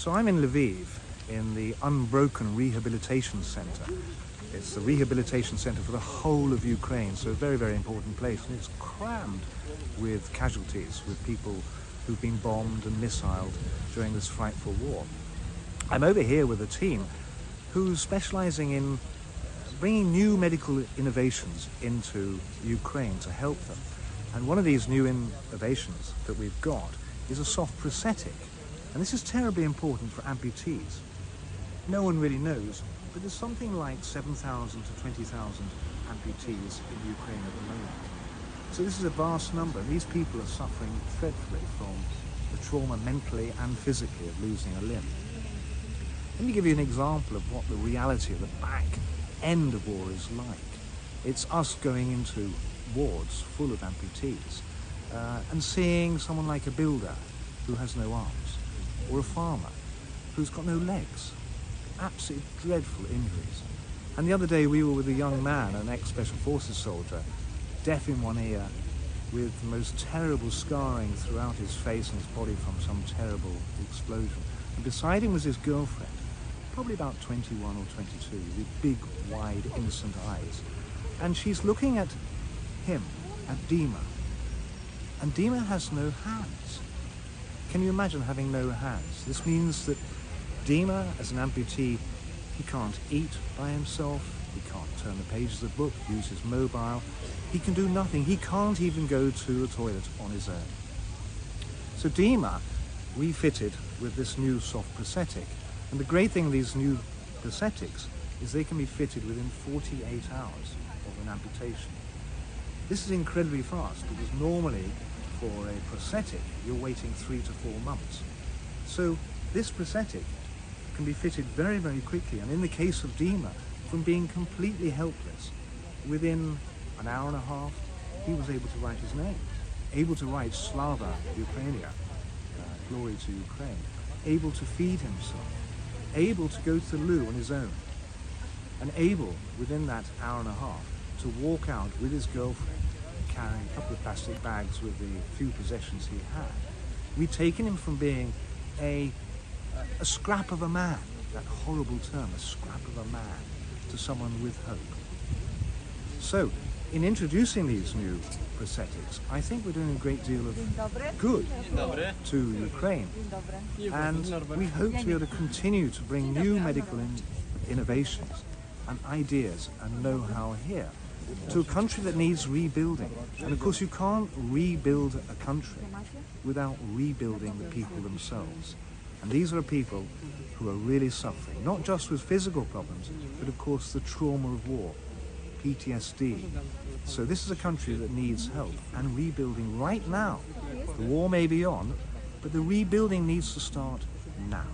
So I'm in Lviv, in the Unbroken Rehabilitation Center. It's the rehabilitation center for the whole of Ukraine, so a very, very important place. And it's crammed with casualties, with people who've been bombed and missiled during this frightful war. I'm over here with a team who's specializing in bringing new medical innovations into Ukraine to help them. And one of these new innovations that we've got is a soft prosthetic. And this is terribly important for amputees. No one really knows, but there's something like 7,000 to 20,000 amputees in Ukraine at the moment. So this is a vast number, and these people are suffering dreadfully from the trauma mentally and physically of losing a limb. Let me give you an example of what the reality of the back end of war is like. It's us going into wards full of amputees and seeing someone like a builder who has no arms, or a farmer who's got no legs. Absolutely dreadful injuries. And the other day we were with a young man, an ex-Special Forces soldier, deaf in one ear, with the most terrible scarring throughout his face and his body from some terrible explosion. And beside him was his girlfriend, probably about 21 or 22, with big, wide, innocent eyes. And she's looking at him, at Dima. And Dima has no hands. Can you imagine having no hands? This means that Dima, as an amputee, he can't eat by himself, he can't turn the pages of a book, use his mobile, he can do nothing, he can't even go to the toilet on his own. So Dima refitted with this new soft prosthetic, and the great thing with these new prosthetics is they can be fitted within 48 hours of an amputation. This is incredibly fast, because normally for a prosthetic you're waiting 3 to 4 months. So this prosthetic can be fitted very, very quickly, and in the case of Dima, from being completely helpless, within an hour and a half he was able to write his name, able to write Slava Ukrainia, glory to Ukraine, able to feed himself, able to go to the loo on his own, and able, within that hour and a half, to walk out with his girlfriend, carrying a couple of plastic bags with the few possessions he had. We'd taken him from being a scrap of a man, that horrible term, a scrap of a man, to someone with hope. So, in introducing these new prosthetics, I think we're doing a great deal of good to Ukraine. And we hope to be able to continue to bring new medical innovations and ideas and know-how here to a country that needs rebuilding. And of course you can't rebuild a country without rebuilding the people themselves. And these are people who are really suffering, not just with physical problems, but of course the trauma of war, PTSD. So this is a country that needs help and rebuilding right now. The war may be on, but the rebuilding needs to start now.